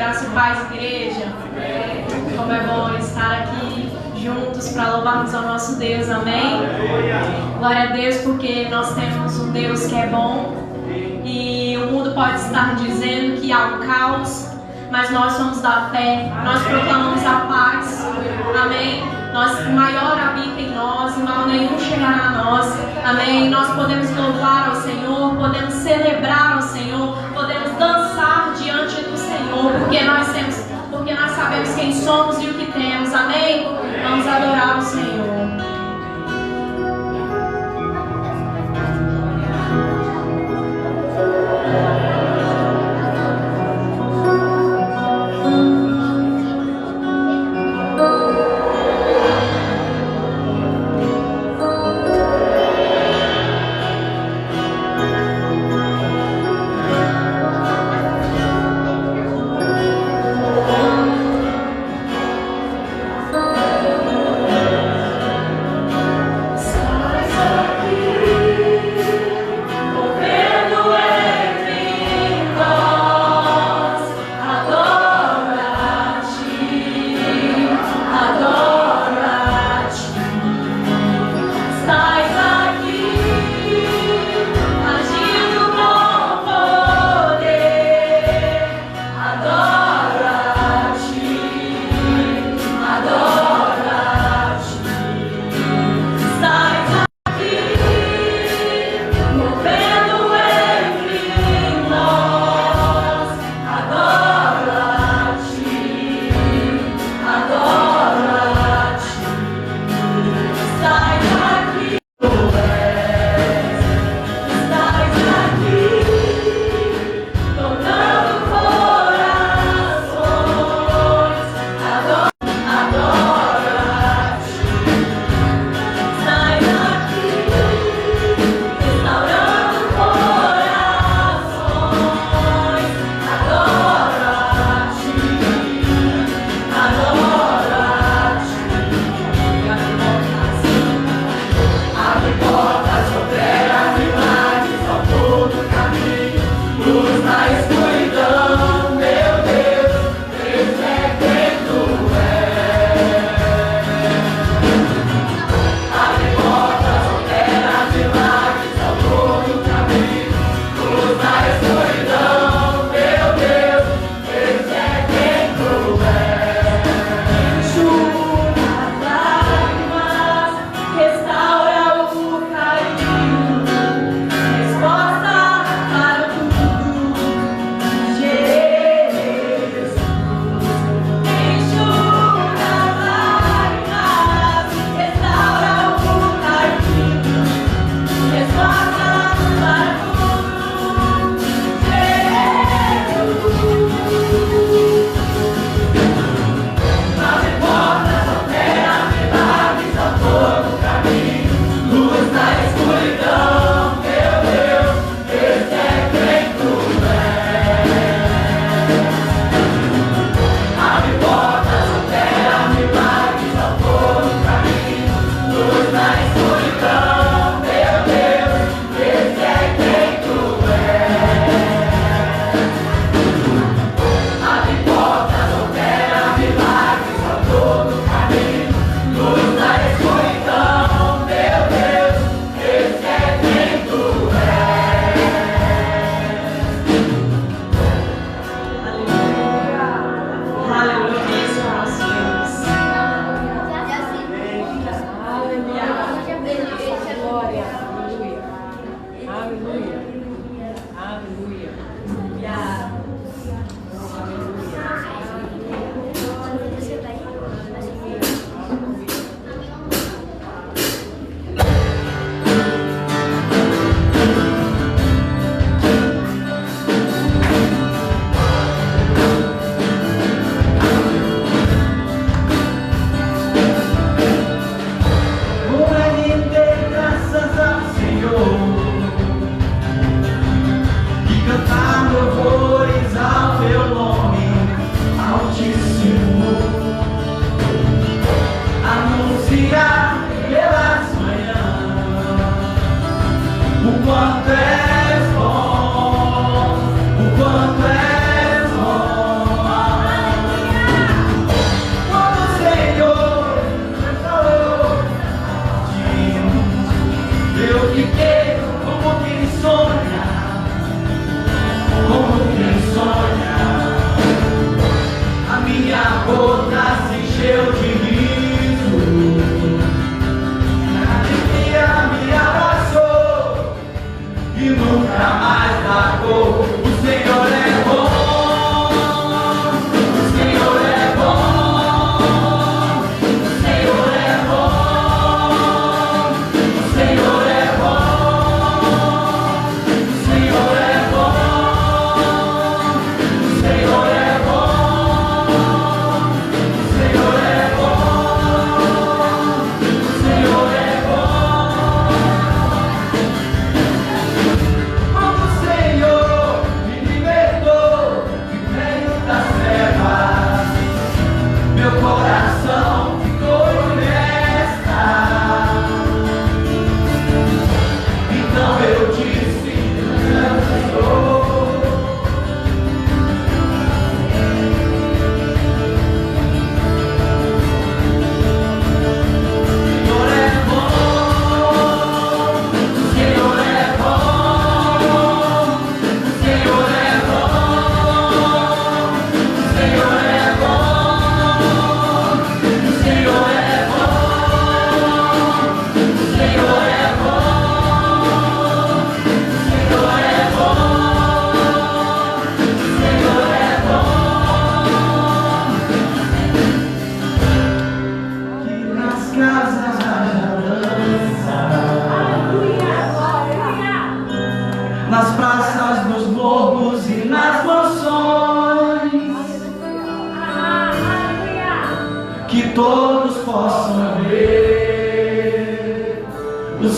Graça e paz, igreja. Como é bom estar aqui juntos para louvarmos ao nosso Deus, amém? Glória a Deus, porque nós temos um Deus que é bom. E o mundo pode estar dizendo que há um caos, mas nós somos da fé, nós proclamamos a paz, amém? O maior habita em nós e mal nenhum chegará a nós, amém? Nós podemos louvar ao Senhor, podemos celebrar ao Senhor, podemos dançar diante do Senhor, porque nós sabemos quem somos e o que temos, amém? Vamos adorar o Senhor.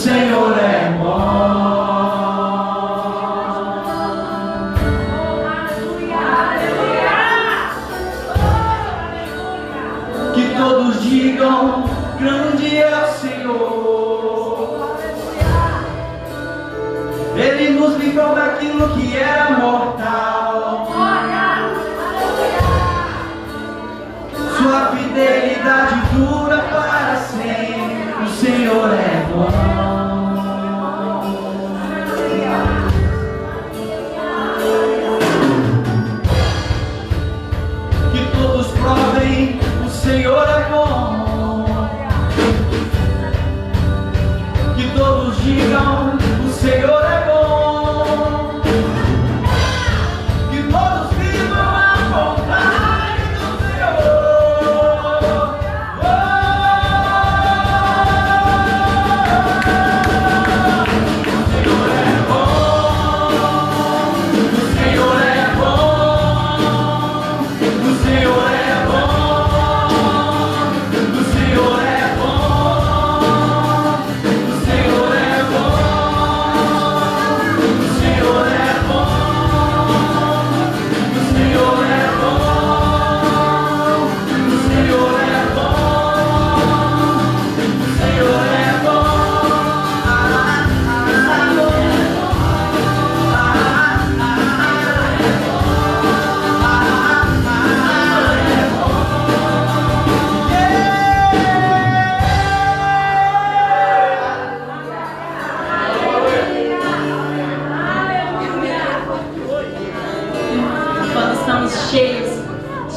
Senhor é bom. Que todos digam: grande é o Senhor. Ele nos livrou daquilo que era mortal. Sua fidelidade dura para sempre. O Senhor é bom. Que todos provem: o Senhor é bom. Que todos digam: o Senhor é bom. Que todos vivam a vontade do Senhor.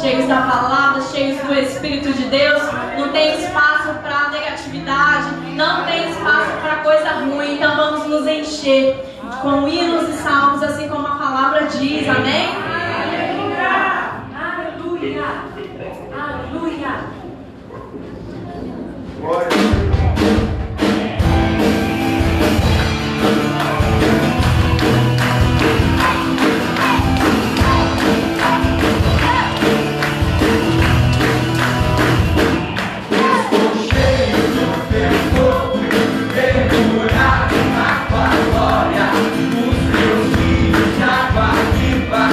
Cheios da palavra, cheios do Espírito de Deus, não tem espaço para negatividade, não tem espaço para coisa ruim. Então vamos nos encher com hinos e salmos, assim como a palavra diz, amém? Aleluia! Aleluia! Glória! Mergulhado na tua glória, os meus filhos de água viva.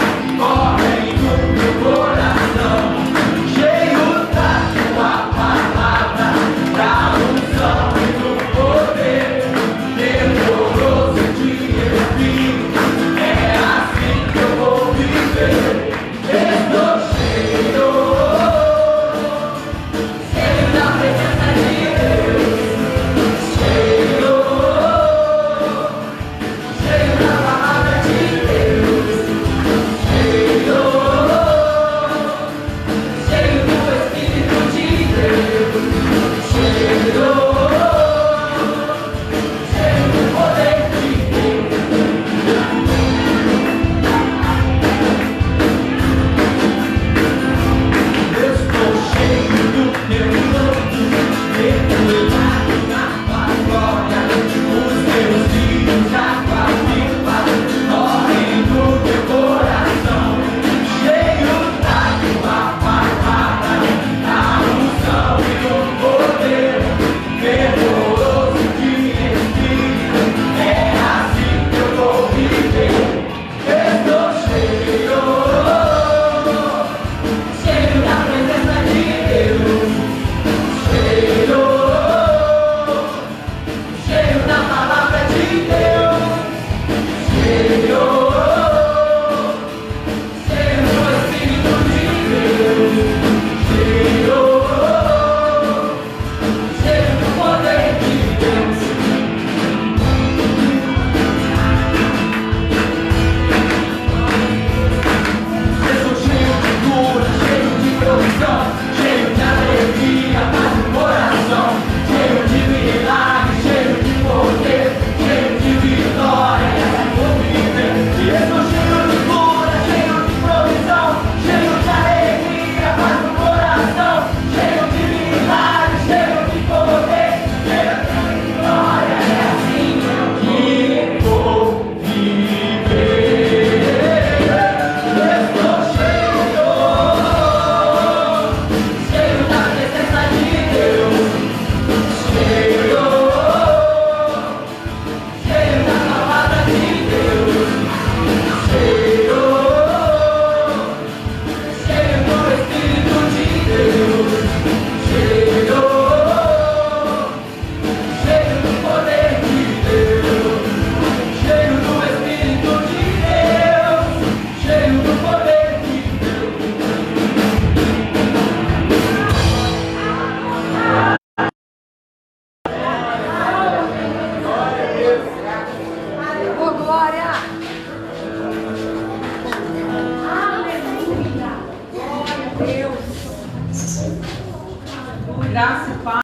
graça e paz.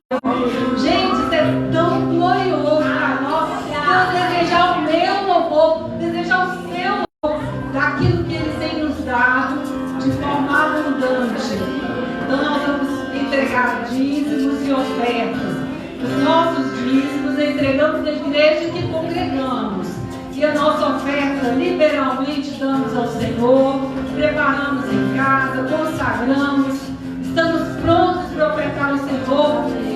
Gente, isso é tão glorioso para nós. Deus desejar o meu louvor, desejar o seu louvor, daquilo que Ele tem nos dado de forma abundante. Então nós vamos entregar dízimos e ofertas. Os nossos dízimos entregamos na igreja que congregamos. E a nossa oferta liberalmente damos ao Senhor, preparamos em casa, consagramos, estamos prontos para ofertar ao Senhor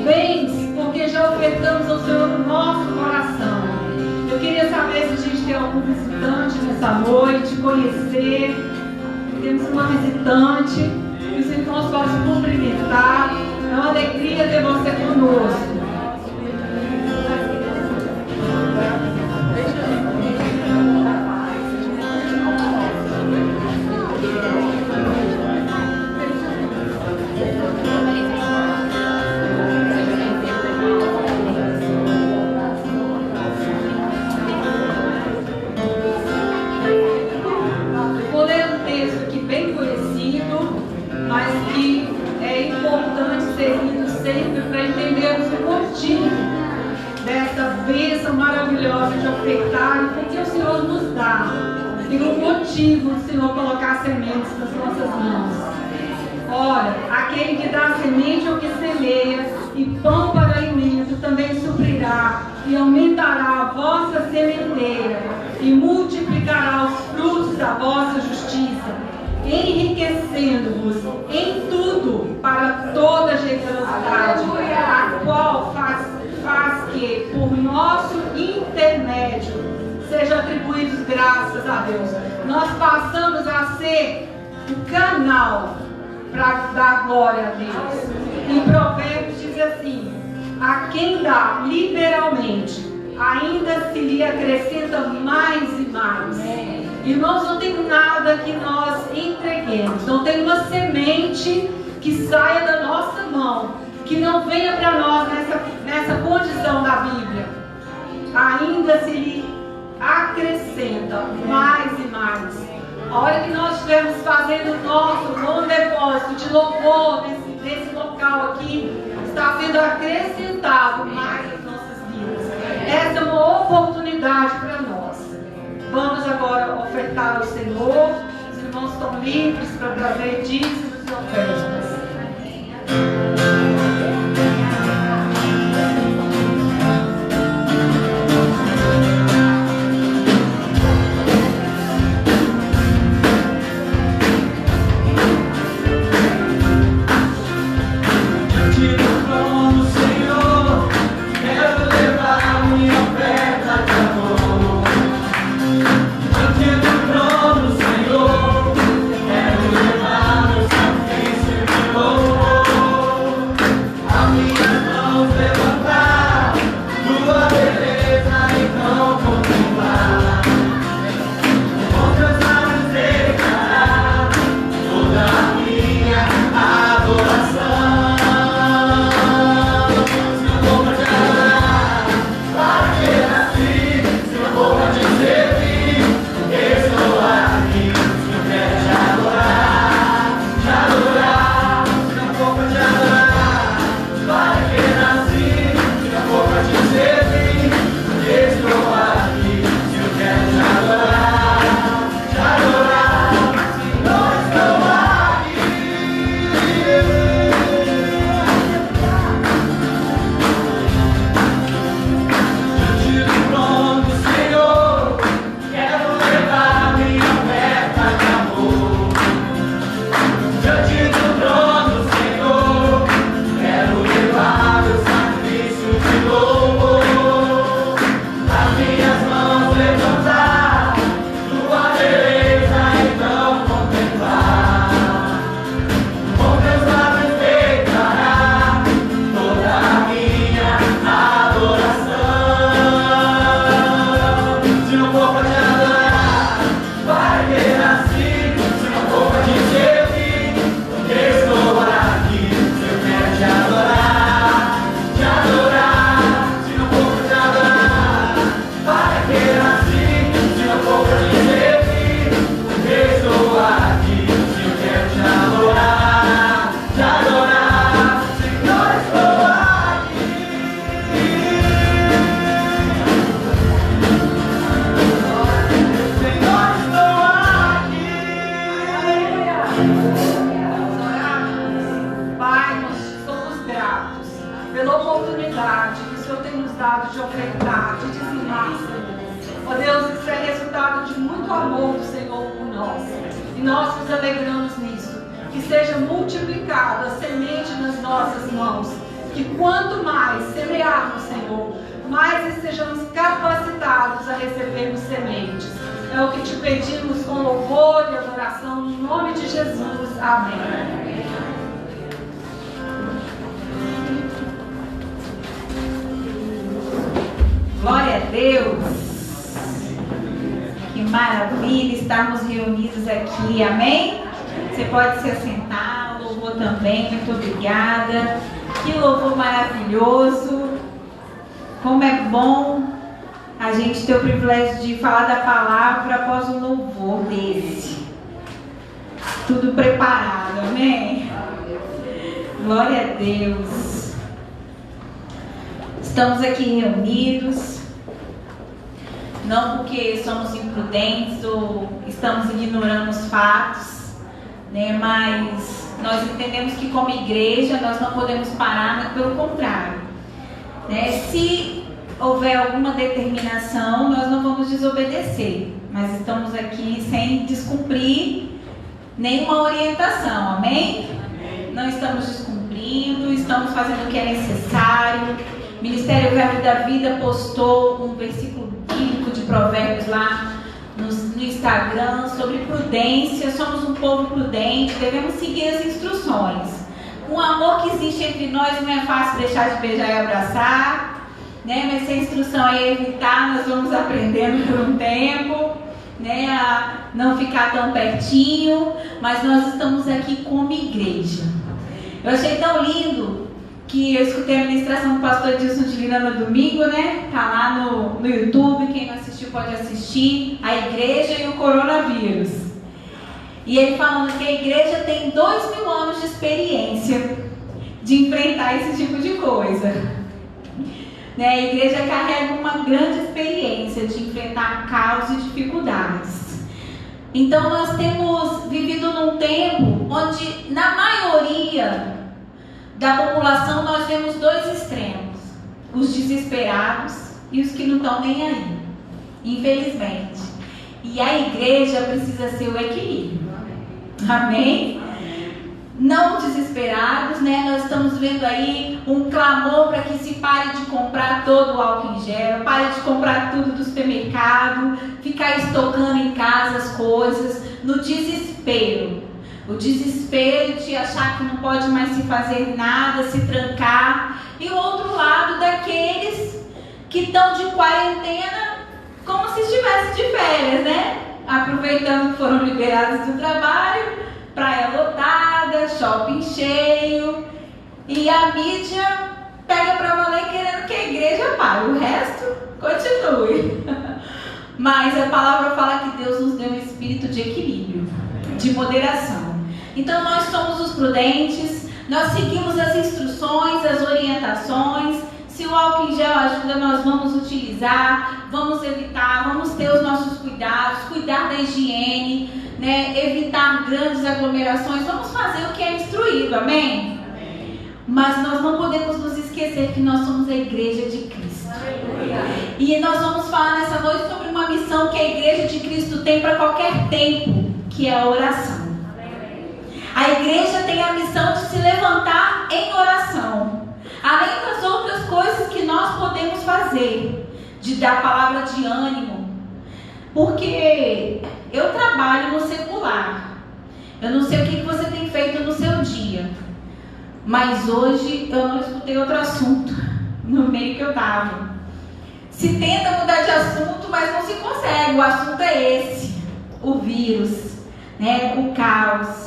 bens, porque já ofertamos ao Senhor no nosso coração. Eu queria saber se a gente tem algum visitante nessa noite, conhecer. Temos uma visitante, que os irmãos possam cumprimentar. É uma alegria ter você conosco. Vou ler um texto aqui bem conhecido, mas que é importante ser lido sempre para entendermos o motivo dessa bênção maravilhosa de ofertar e porque o Senhor nos dá. Tem um motivo o Senhor colocar sementes nas nossas mãos. Ora, aquele que dá semente ao que semeia e pão para alimento também suprirá e aumentará a vossa sementeira e multiplicará os frutos da vossa justiça, enriquecendo-vos em tudo para toda generosidade, a qual faz que, por nosso intermédio, sejam atribuídos graças a Deus. Nós passamos a ser o canal para dar glória a Deus. Em Provérbios diz assim: a quem dá liberalmente, ainda se lhe acrescenta mais e mais. Irmãos, não tem nada que nós entreguemos, não tem uma semente que saia da nossa mão, que não venha para nós nessa condição da Bíblia. Ainda se lhe acrescenta mais e mais. A hora que nós estivermos fazendo o nosso bom depósito de louvor desse local aqui, está sendo acrescentado mais às nossas vidas. Essa é uma oportunidade para nós. Vamos agora ofertar ao Senhor. Os irmãos estão livres para trazer dízimos e ofertas. Senhor, quero levar meu sacrifício. cuidado de ofertar, de dizimar, Senhor. Ó Deus, isso é resultado de muito amor do Senhor por nós. E nós nos alegramos nisso. Que seja multiplicada a semente nas nossas mãos. Que quanto mais semearmos, Senhor, mais estejamos capacitados a recebermos sementes. É o que te pedimos com louvor e adoração, no nome de Jesus. Amém. Glória a Deus. Que maravilha estarmos reunidos aqui, amém? Você pode se assentar, louvor também, muito obrigada. Que louvor maravilhoso. Como é bom a gente ter o privilégio de falar da palavra após um louvor desse. Tudo preparado, amém? Glória a Deus. Estamos aqui reunidos, não porque somos imprudentes ou estamos ignorando os fatos, né? Mas nós entendemos que como igreja nós não podemos parar, mas pelo contrário, né? Se houver alguma determinação, nós não vamos desobedecer, mas estamos aqui sem descumprir nenhuma orientação, amém? Não estamos descumprindo, estamos fazendo o que é necessário. O Ministério Verbo da Vida postou um versículo bíblico de Provérbios lá no Instagram sobre prudência. Somos um povo prudente, devemos seguir as instruções. Com o amor que existe entre nós, não é fácil deixar de beijar e abraçar, né? Mas se a instrução é evitar, nós vamos aprendendo por um tempo, né? A não ficar tão pertinho, mas nós estamos aqui como igreja. Eu achei tão lindo que eu escutei a ministração do pastor Edilson de Lina no domingo, né? Tá lá no YouTube, quem não assistiu pode assistir, a igreja e o coronavírus. E ele falando que a igreja tem 2000 anos de experiência de enfrentar esse tipo de coisa. Né? A igreja carrega uma grande experiência de enfrentar caos e dificuldades. Então nós temos vivido num tempo onde, na maioria da população, nós vemos dois extremos: os desesperados e os que não estão nem aí, infelizmente. E a igreja precisa ser o equilíbrio, amém? Não desesperados, né? Nós estamos vendo aí um clamor para que se pare de comprar todo o álcool em gel, pare de comprar tudo do supermercado, ficar estocando em casa as coisas, no desespero. O desespero de achar que não pode mais se fazer nada, se trancar. E o outro lado daqueles que estão de quarentena como se estivessem de férias, né? Aproveitando que foram liberados do trabalho, praia lotada, shopping cheio. E a mídia pega para valer querendo que a igreja pare, o resto continue. Mas a palavra fala que Deus nos deu um espírito de equilíbrio, de moderação. Então nós somos os prudentes, nós seguimos as instruções, as orientações. Se o álcool em gel ajuda, nós vamos utilizar, vamos evitar, vamos ter os nossos cuidados, cuidar da higiene, né? Evitar grandes aglomerações, vamos fazer o que é instruído, amém? Mas nós não podemos nos esquecer que nós somos a igreja de Cristo. E nós vamos falar nessa noite sobre uma missão que a igreja de Cristo tem para qualquer tempo, que é a oração. A igreja tem a missão de se levantar em oração, além das outras coisas que nós podemos fazer, de dar palavra de ânimo, porque eu trabalho no secular. Eu não sei o que você tem feito no seu dia, mas hoje eu não escutei outro assunto no meio que eu estava. Se tenta mudar de assunto, mas não se consegue. O assunto é esse, o vírus, né? O caos.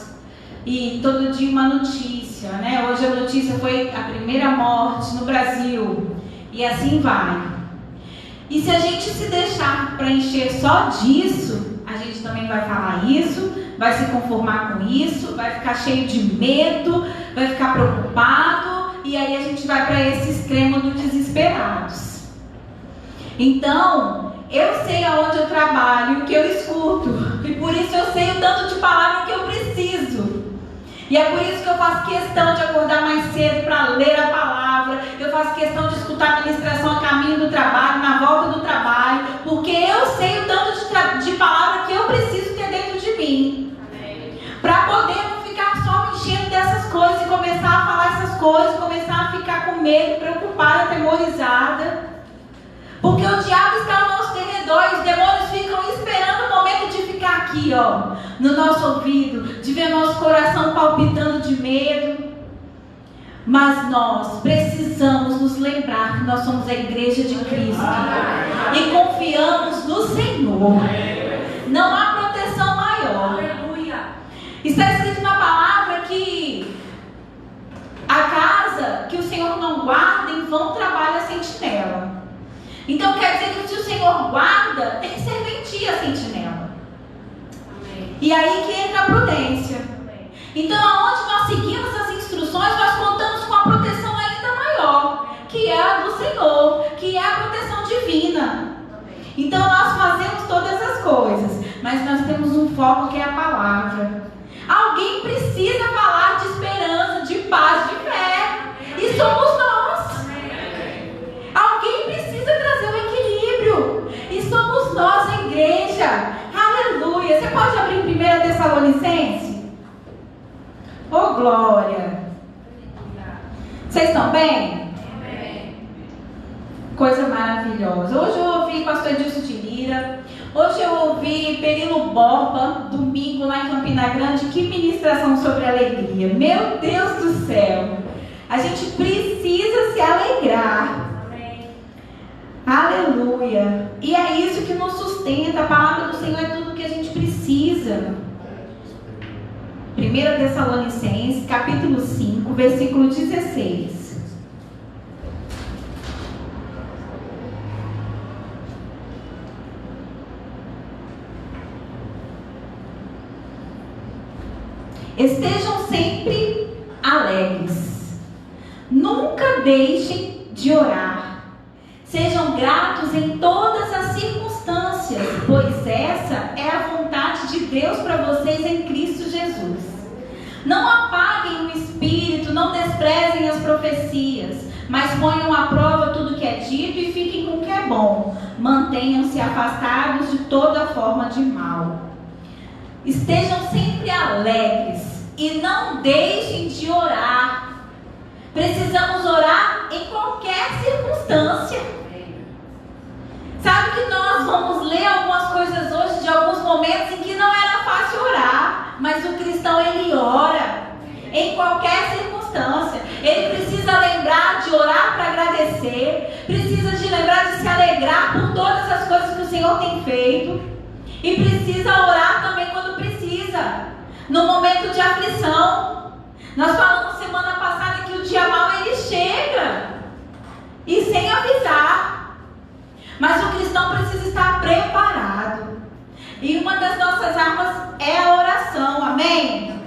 E todo dia uma notícia, né? Hoje a notícia foi a primeira morte no Brasil. E assim vai. E se a gente se deixar para encher só disso, a gente também vai falar isso, vai se conformar com isso, vai ficar cheio de medo, vai ficar preocupado, e aí a gente vai para esse extremo do desesperados. Então, eu sei aonde eu trabalho, o que eu escuto, e por isso eu sei o tanto de palavra que eu preciso. E é por isso que eu faço questão de acordar mais cedo para ler a palavra. Eu faço questão de escutar a ministração a caminho do trabalho, na volta do trabalho, porque eu sei o tanto de palavra que eu preciso ter dentro de mim. Para poder não ficar só me enchendo dessas coisas e começar a falar essas coisas, começar a ficar com medo, preocupada, atemorizada. Porque o diabo está ao nosso derredor e os demônios ficam esperando o momento de ficar aqui, ó, no nosso ouvido, de ver nosso coração palpitando de medo. Mas nós precisamos nos lembrar que nós somos a igreja de Cristo e confiamos no Senhor. Não há proteção maior. Está escrito na palavra que a casa que o Senhor não guarda, em vão trabalha a sentinela. Então quer dizer que se o Senhor guarda, tem que serventir a sentinela. Amém. E aí que entra a prudência. Amém. Então aonde nós seguimos as instruções, nós contamos com a proteção ainda maior, que é a do Senhor, que é a proteção divina. Amém. Então nós fazemos todas as coisas, mas nós temos um foco que é a palavra. Alguém precisa falar de esperança, de paz, de fé. E somos nós. Alguém precisa trazer o equilíbrio. E somos nós, a igreja. Aleluia. Você pode abrir em 1 Tessalonicenses? Oh, glória. Vocês estão bem? Coisa maravilhosa. Hoje eu ouvi pastor Edilson de Lira. Hoje eu ouvi Perilo Borba, domingo lá em Campina Grande. Que ministração sobre alegria. Meu Deus do céu. A gente precisa se alegrar. Aleluia. E é isso que nos sustenta. A palavra do Senhor é tudo que a gente precisa. 1 Tessalonicenses, capítulo 5, versículo 16. Estejam sempre alegres. Nunca deixem de orar. Sejam gratos em todas as circunstâncias, pois essa é a vontade de Deus para vocês em Cristo Jesus. Não apaguem o espírito, não desprezem as profecias, mas ponham à prova tudo que é dito e fiquem com o que é bom. Mantenham-se afastados de toda forma de mal. Estejam sempre alegres e não deixem de orar. Precisamos orar em qualquer circunstância. Sabe que nós vamos ler algumas coisas hoje de alguns momentos em que não era fácil orar, mas o cristão ele ora em qualquer circunstância. Ele precisa lembrar de orar para agradecer, precisa de lembrar de se alegrar por todas as coisas que o Senhor tem feito e precisa orar também quando precisa, no momento de aflição. Nós falamos semana passada que o dia mau ele chega e sem avisar. Mas o cristão precisa estar preparado. E uma das nossas armas é a oração. Amém?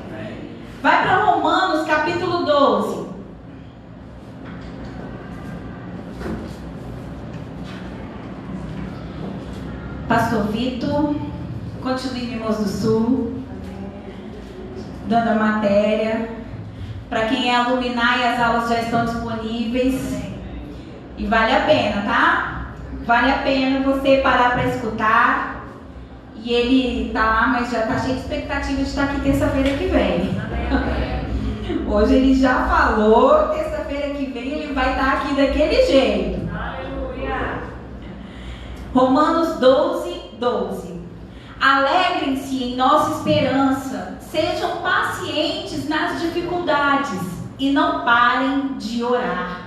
Vai para Romanos capítulo 12. Pastor Vitor, continue em Mimoso do Sul, dando a matéria. Para quem é aluminar, as aulas já estão disponíveis. E vale a pena, tá? Vale a pena você parar para escutar. E ele tá lá, mas já tá cheio de expectativa de estar aqui terça-feira que vem. Hoje ele já falou, terça-feira que vem ele vai estar aqui daquele jeito. Aleluia. Romanos 12, 12. Alegrem-se em nossa esperança, sejam pacientes nas dificuldades e não parem de orar.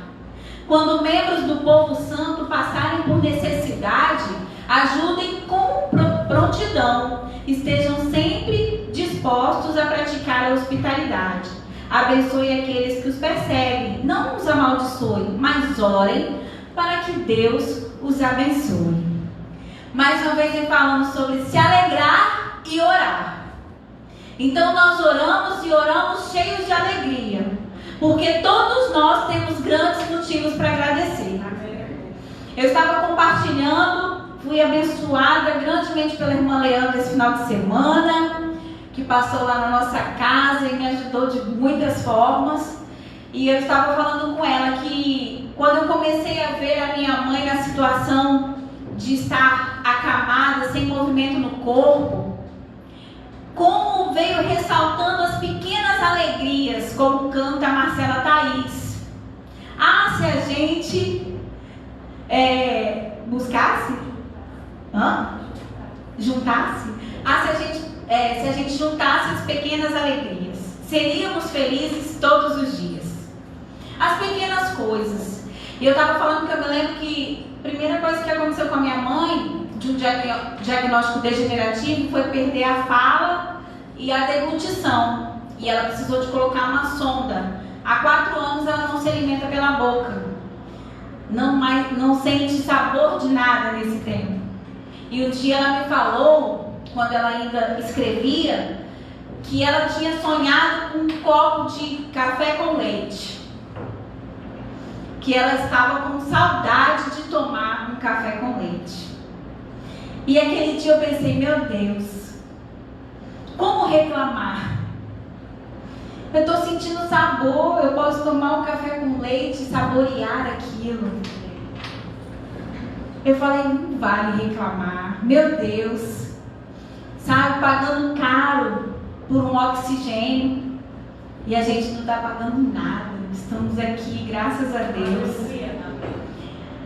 Quando membros do povo santo passarem por necessidade, ajudem com prontidão. Estejam sempre dispostos a praticar a hospitalidade. Abençoe aqueles que os perseguem. Não os amaldiçoem, mas orem para que Deus os abençoe. Mais uma vez falando sobre se alegrar e orar. Então nós oramos e oramos cheios de alegria. Porque todos nós temos grandes motivos para agradecer. Eu estava compartilhando, fui abençoada grandemente pela irmã Leandra esse final de semana, que passou lá na nossa casa e me ajudou de muitas formas. E eu estava falando com ela que quando eu comecei a ver a minha mãe na situação de estar acamada, sem movimento no corpo, como veio ressaltando as pequenas alegrias, como canta a Marcela Thaís. Se a gente buscasse, juntasse, se a gente juntasse as pequenas alegrias, seríamos felizes todos os dias. As pequenas coisas. E eu estava falando que eu me lembro que a primeira coisa que aconteceu com a minha mãe, de um diagnóstico degenerativo, foi perder a fala e a deglutição. E ela precisou de colocar uma sonda. Há 4 anos ela não se alimenta pela boca. Não sente sabor de nada nesse tempo. E um dia ela me falou, quando ela ainda escrevia, que ela tinha sonhado com um copo de café com leite. Que ela estava com saudade de tomar um café com leite. E aquele dia eu pensei, meu Deus, como reclamar? Eu estou sentindo sabor, eu posso tomar um café com leite e saborear aquilo. Eu falei, não vale reclamar. Meu Deus, sabe, pagando caro por um oxigênio e a gente não está pagando nada. Estamos aqui, graças a Deus.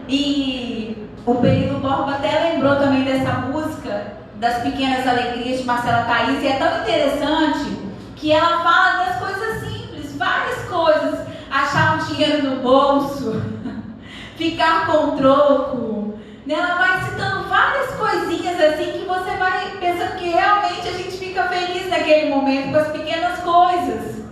E o Perilo Borba até lembrou também dessa música, das pequenas alegrias de Marcela Thaís. E é tão interessante que ela fala das coisas simples, várias coisas. Achar um dinheiro no bolso, ficar com troco. Ela vai citando várias coisinhas assim que você vai pensando que realmente a gente fica feliz naquele momento com as pequenas coisas.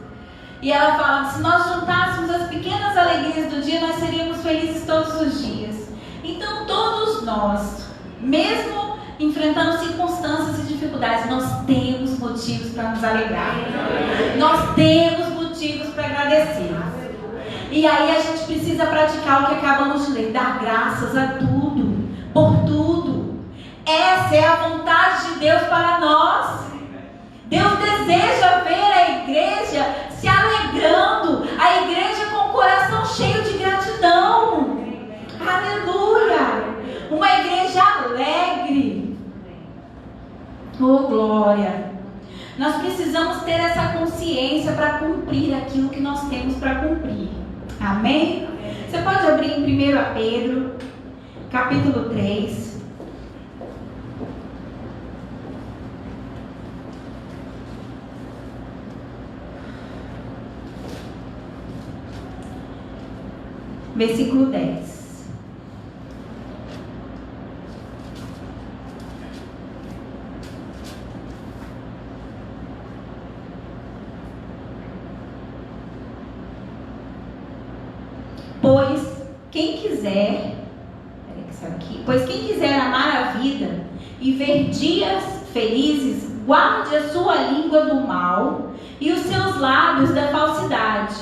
E ela fala, se nós juntássemos as pequenas alegrias do dia, nós seríamos felizes todos os dias. Então todos nós, mesmo enfrentando circunstâncias e dificuldades, nós temos motivos para nos alegrar. Nós temos motivos para agradecer. E aí a gente precisa praticar o que acabamos de ler, dar graças a tudo, por tudo. Essa é a vontade de Deus para nós. Deus deseja ver a igreja se alegrando, a igreja com o coração cheio de gratidão. Aleluia! Uma igreja alegre. Oh, glória! Nós precisamos ter essa consciência para cumprir aquilo que nós temos para cumprir. Amém? Você pode abrir em 1 Pedro, capítulo 3. Versículo 10. Pois quem quiser amar a vida e ver dias felizes, guarde a sua língua do mal e os seus lábios da falsidade.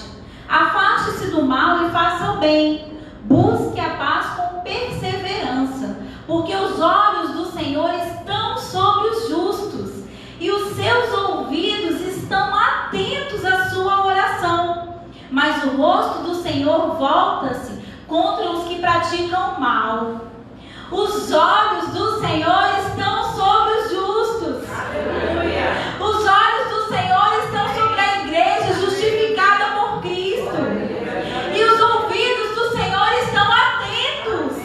Afaste-se do mal e faça o bem. Busque a paz com perseverança, porque os olhos do Senhor estão sobre os justos e os seus ouvidos estão atentos à sua oração. Mas o rosto do Senhor volta-se contra os que praticam mal. Os olhos do Senhor estão sobre os justos. Aleluia. Os olhos do Senhor estão sobre a igreja justificada por Cristo. E os ouvidos do Senhor estão atentos.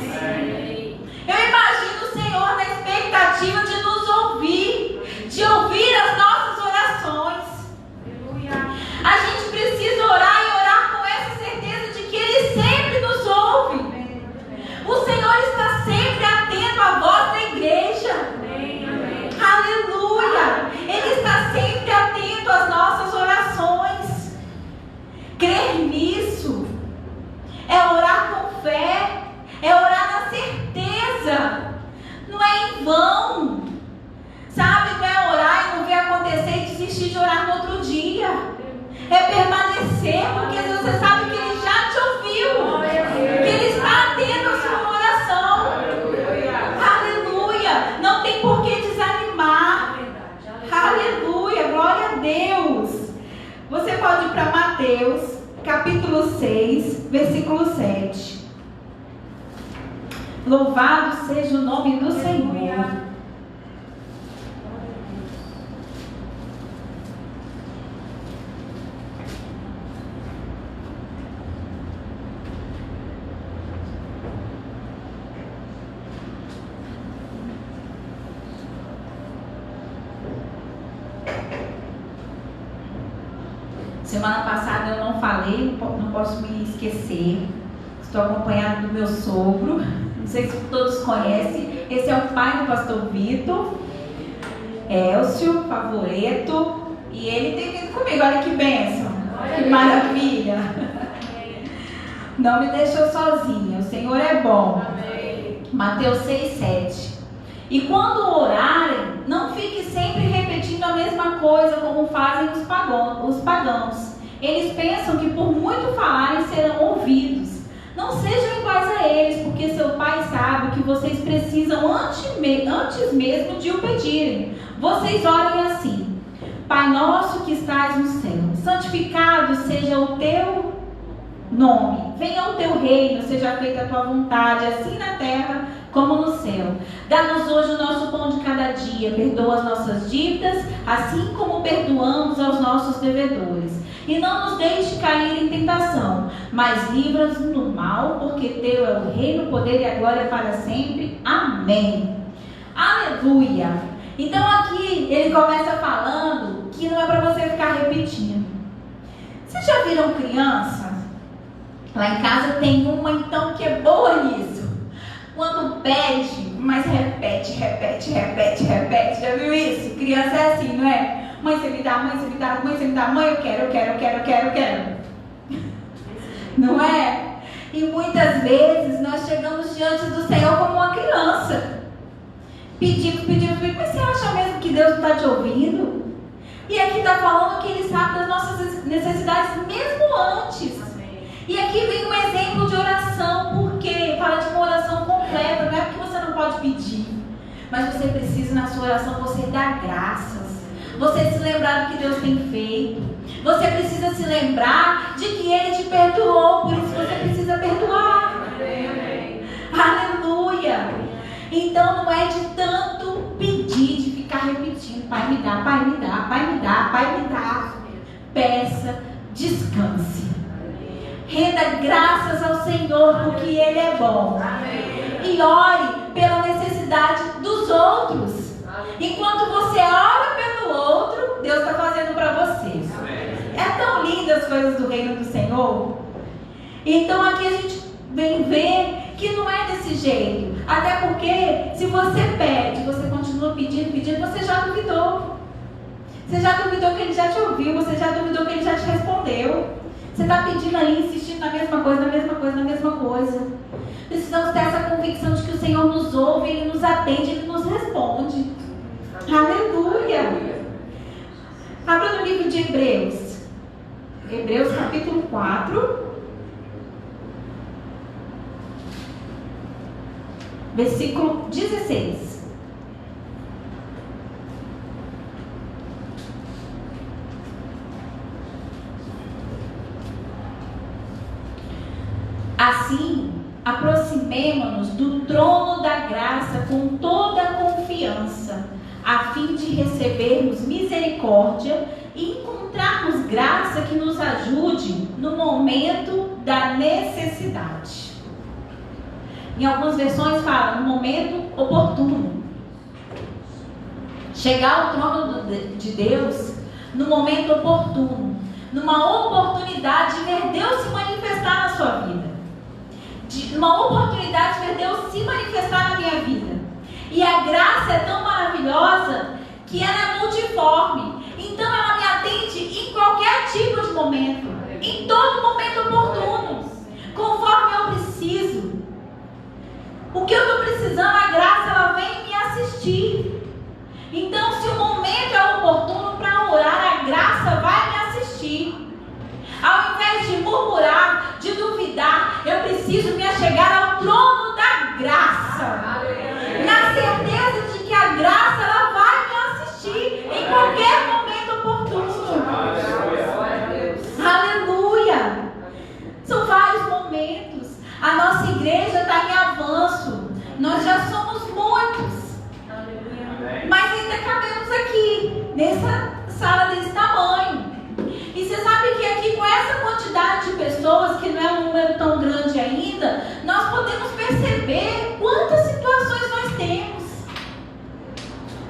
Eu imagino o Senhor na expectativa de nos ouvir, de ouvir as nossas orações. A gente precisa orar e orar com essa certeza de que Ele sempre nos ouve. O Senhor está sempre atento à voz da igreja. Mateus, capítulo 6, versículo 7. Louvado seja o nome do Senhor. Semana passada eu não falei, não posso me esquecer. Estou acompanhada do meu sogro. Não sei se todos conhecem. Esse é o pai do pastor Vitor, Elcio Favoreto. E ele tem vindo comigo. Olha que bênção, que maravilha. Não me deixou sozinha. O Senhor é bom. Mateus 6, 7. E quando orarem, não fique sempre repetindo a mesma coisa como fazem os pagãos. Eles pensam que por muito falarem serão ouvidos. Não sejam iguais a eles, porque seu Pai sabe que vocês precisam antes mesmo de o pedirem. Vocês orem assim: Pai nosso que estás no céu, santificado seja o teu nome. Venha o teu reino, seja feita a tua vontade, assim na terra como no céu. Dá-nos hoje o nosso pão de cada dia. Perdoa as nossas dívidas, assim como perdoamos aos nossos devedores. E não nos deixe cair em tentação, mas livra-nos do mal, porque teu é o reino, o poder e a glória para sempre. Amém. Aleluia. Então aqui ele começa falando que não é para você ficar repetindo. Vocês já viram criança? Lá em casa tem uma então que é boa nisso. Quando pede, mas repete. Já viu isso? Criança é assim, não é? Mãe, você me dá, mãe, você me dá, mãe, você me dá, mãe, eu quero. Não é? E muitas vezes nós chegamos diante do Senhor como uma criança. Pedindo, mas você acha mesmo que Deus não está te ouvindo? E aqui está falando que Ele sabe das nossas necessidades mesmo antes. E aqui vem um exemplo de oração, porque fala de uma oração completa, não é porque você não pode pedir, mas você precisa na sua oração você dar graças, você se lembrar do que Deus tem feito, você precisa se lembrar de que Ele te perdoou, por isso você precisa perdoar. Amém. Aleluia. Então não é de tanto pedir, de ficar repetindo: Pai me dá, Pai me dá, Pai me dá, Pai me dá. Peça, descanse. Renda graças ao Senhor, porque Ele é bom. Amém. E ore pela necessidade dos outros. Amém. Enquanto você ora pelo outro, Deus está fazendo para você. Amém. É tão lindo as coisas do reino do Senhor. Então aqui a gente vem ver que não é desse jeito. Até porque se você pede, você continua pedindo, você já duvidou. Você já duvidou que Ele já te ouviu, você já duvidou que Ele já te respondeu. Você está pedindo ali, insistindo na mesma coisa. Precisamos ter essa convicção de que o Senhor nos ouve, Ele nos atende, Ele nos responde. Aleluia. Abra no livro de Hebreus. Hebreus capítulo 4. Versículo 16. Assim, aproximemo-nos do trono da graça com toda a confiança, a fim de recebermos misericórdia e encontrarmos graça que nos ajude no momento da necessidade. Em algumas versões fala no momento oportuno. Chegar ao trono de Deus no momento oportuno, numa oportunidade de ver Deus se manifestar na sua vida. Uma oportunidade de ver Deus se manifestar na minha vida. E a graça é tão maravilhosa que ela é multiforme. Então ela me atende em qualquer tipo de momento, em todo momento oportuno, conforme eu preciso. O que eu estou precisando, a graça ela vem me assistir. Então se o momento é oportuno para orar, a graça vai me assistir. Ao invés de murmurar, de duvidar, eu preciso me achegar ao trono da graça. Na certeza de que a graça ela vai me assistir em qualquer momento oportuno. Aleluia. quantidade de pessoas, que não é um número tão grande ainda, nós podemos perceber quantas situações nós temos.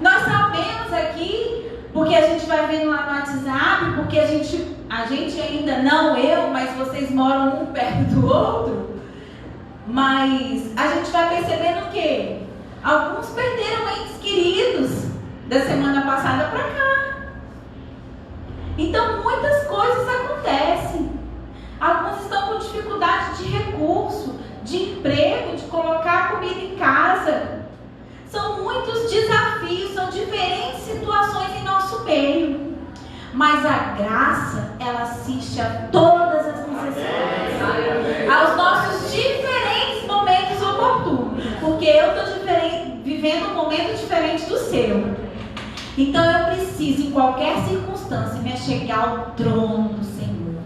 Nós sabemos aqui, porque a gente vai vendo lá no WhatsApp, porque a gente ainda não, mas vocês moram um perto do outro, mas a gente vai percebendo que alguns perderam entes queridos da semana passada para cá. Então muitas coisas acontecem. Alguns estão com dificuldade de recurso, de emprego, de colocar comida em casa. São muitos desafios, são diferentes situações em nosso meio. Mas a graça, ela assiste a todas as necessidades, aos nossos diferentes momentos oportunos. Porque eu estou vivendo um momento diferente do seu. Então eu preciso, em qualquer circunstância, me achegar ao trono do Senhor,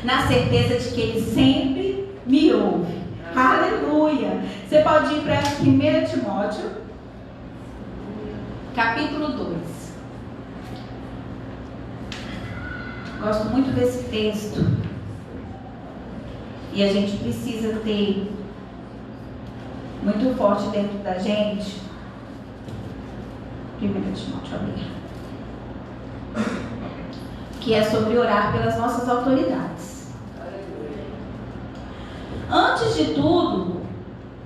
na certeza de que Ele sempre me ouve. Aleluia! Você pode ir para 1 Timóteo, capítulo 2. Gosto muito desse texto. E a gente precisa ter muito forte dentro da gente. 1 Timóteo, que é sobre orar pelas nossas autoridades. Antes de tudo,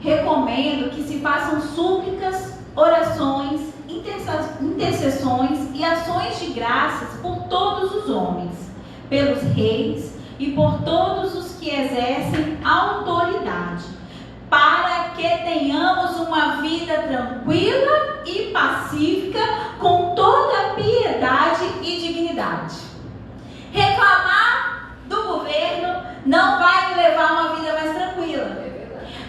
recomendo que se façam súplicas, orações, intercessões e ações de graças por todos os homens, pelos reis e por todos os que exercem autoridade, para que tenhamos uma vida tranquila e pacífica, com toda piedade e dignidade. Reclamar do governo não vai me levar a uma vida mais tranquila.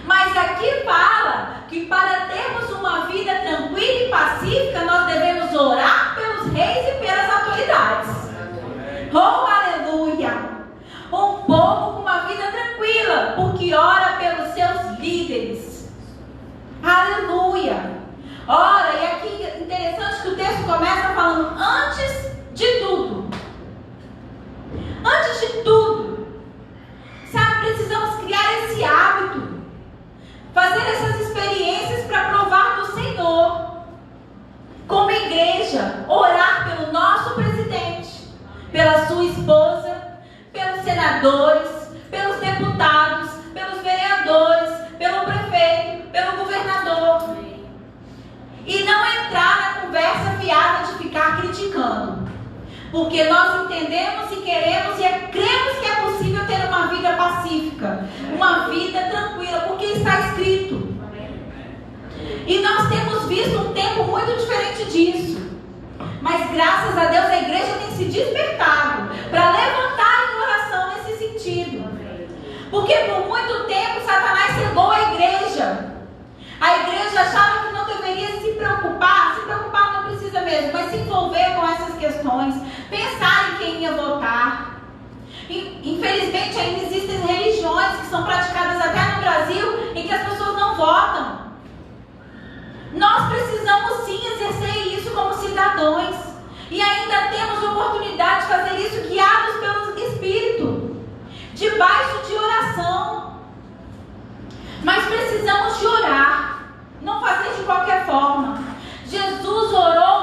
Mas aqui fala que para termos uma vida tranquila e pacífica, nós devemos orar pelos reis e pelas autoridades. Oh, aleluia! Um povo com uma vida tranquila, porque ora pelos seus líderes. Aleluia! Ora, e aqui é interessante que o texto começa falando antes de tudo. Antes de tudo. Sabe, precisamos criar esse hábito. Fazer essas experiências para provar do Senhor. Como igreja, orar pelo nosso presidente, pela sua esposa, pelos senadores, pelos deputados, pelos vereadores, pelo prefeito, pelo governador. E não entrar na conversa fiada de ficar criticando. Porque nós entendemos e queremos e cremos que é possível ter uma vida pacífica, uma vida tranquila, porque está escrito. E nós temos visto um tempo muito diferente disso. Mas graças a Deus a igreja tem se despertado para levantar em oração nesse sentido. Porque por muito tempo Satanás cegou a igreja. A igreja achava que não deveria se preocupar não precisa mesmo, mas se envolver com essas questões, pensar em quem ia votar. Infelizmente ainda existem religiões que são praticadas até no Brasil em que as pessoas não votam. Nós precisamos sim exercer isso como cidadãos. E ainda temos oportunidade de fazer isso guiados pelo Espírito, debaixo de oração. Mas precisamos de orar, não fazer de qualquer forma. Jesus orou,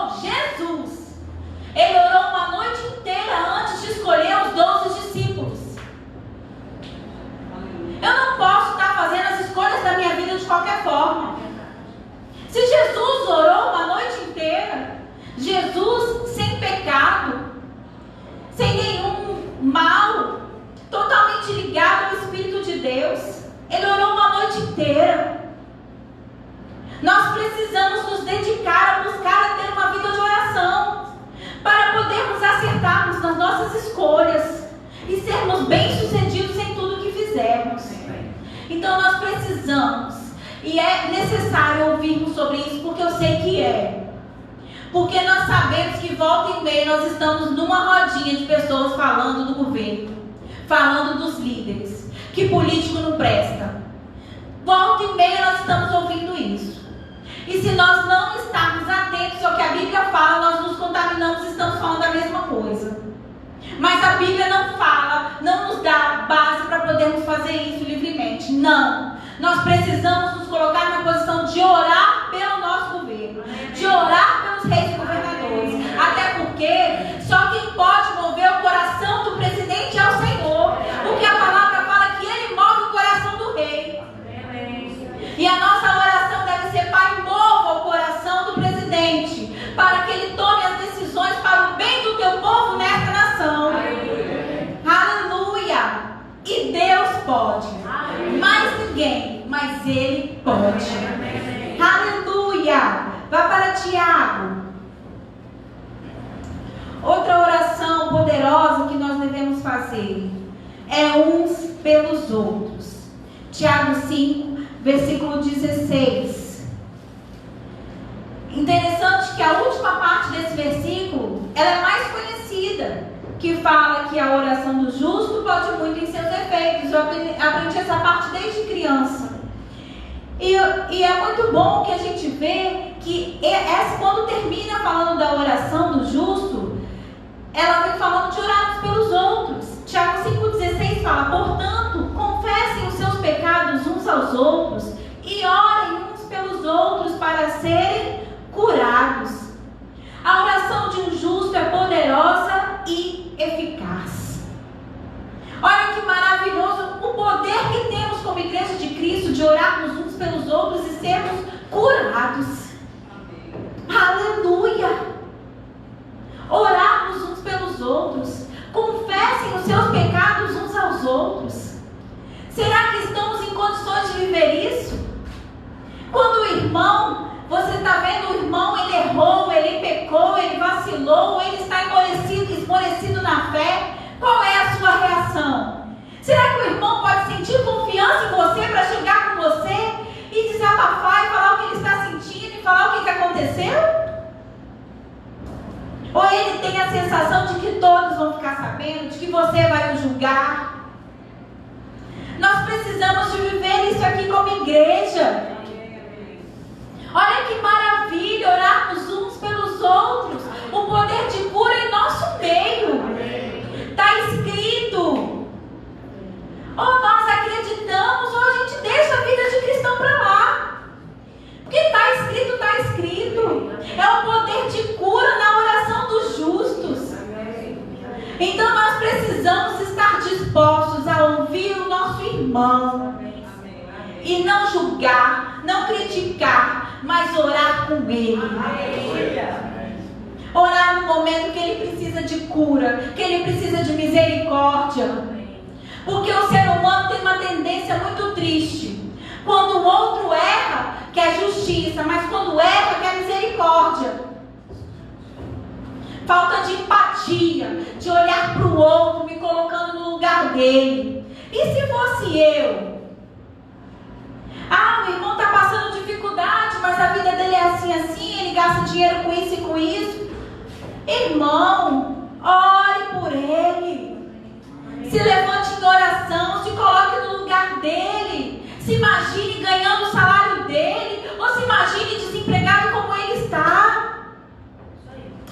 Ele orou uma noite inteira antes de escolher os 12 discípulos. Eu não posso estar fazendo as escolhas da minha vida de qualquer forma. Se Jesus orou uma noite inteira, Jesus sem pecado, sem nenhum mal, totalmente ligado ao Espírito de Deus, Ele orou uma noite inteira. Nós precisamos nos dedicar a buscar a ter uma vida de oração, para podermos acertarmos nas nossas escolhas e sermos bem-sucedidos em tudo que fizermos. Então nós precisamos, e é necessário ouvirmos sobre isso, porque eu sei que é. Porque nós sabemos que volta e meia nós estamos numa rodinha de pessoas falando do governo, falando dos líderes, que político não presta. Volta e meia nós estamos ouvindo isso. E se nós não estarmos atentos ao que a Bíblia fala, nós nos contaminamos e estamos falando a mesma coisa. Mas a Bíblia não fala, não nos dá base para podermos fazer isso livremente. Não. Nós precisamos nos colocar na posição de orar pelo nosso governo, de orar pelos reis e governadores. Até porque só quem pode mover o coração do presidente é o Senhor. Porque a palavra fala que Ele move o coração do rei. E a nossa oração deve ser: Pai, mova o coração do presidente, para que ele tome as decisões para o bem do teu povo nesta nação. Aleluia! E Deus pode. Mais ninguém, mas Ele pode. Aleluia! Vá para Tiago. Outra oração poderosa que nós devemos fazer é uns pelos outros. Tiago 5, versículo 16. Interessante que a última parte desse versículo, ela é mais conhecida, que fala que a oração do justo pode muito em seus efeitos. Eu aprendi essa parte desde criança. E é muito bom que a gente vê que quando termina falando da oração do justo, ela vem falando de orarmos pelos outros. Tiago 5,16 fala: portanto, confessem os seus pecados uns aos outros e orem uns pelos outros para serem curados. A oração de um justo é poderosa e eficaz. Olha que maravilhoso o poder que temos como igreja de Cristo de orarmos uns pelos outros e sermos curados. Aleluia! Orarmos uns pelos outros. Confessem os seus pecados uns aos outros. Será que estamos em condições de viver isso? Quando o irmão, você está vendo o irmão, ele errou, ele pecou, ele vacilou, ele está esmorecido na fé, qual é a sua reação? Será que o irmão pode sentir confiança em você para chegar com você e desabafar e falar o que ele está sentindo e falar o que aconteceu? Ou ele tem a sensação de que todos vão ficar sabendo, de que você vai o julgar? Nós precisamos de viver isso aqui como igreja. Olha que maravilha orarmos uns pelos outros. O poder de cura em nosso meio. Está escrito. Ou nós acreditamos, ou a gente deixa a vida de cristão para lá. Porque está escrito, está escrito. É o poder de cura na oração dos justos. Então nós precisamos estar dispostos a ouvir o nosso irmão. E não julgar, não criticar, mas orar com ele. Orar no momento que ele precisa de cura, que ele precisa de misericórdia. Porque o ser humano tem uma tendência muito triste. Quando o outro erra, quer justiça, mas quando erra, quer misericórdia. Falta de empatia, de olhar para o outro, me colocando no lugar dele. E se fosse eu? Ah, o irmão está passando dificuldade, mas a vida dele é assim, ele gasta dinheiro com isso e com isso. Irmão, ore por ele. Se levante em oração, se coloque no lugar dele. Se imagine ganhando o salário dele, ou se imagine desempregado como ele está.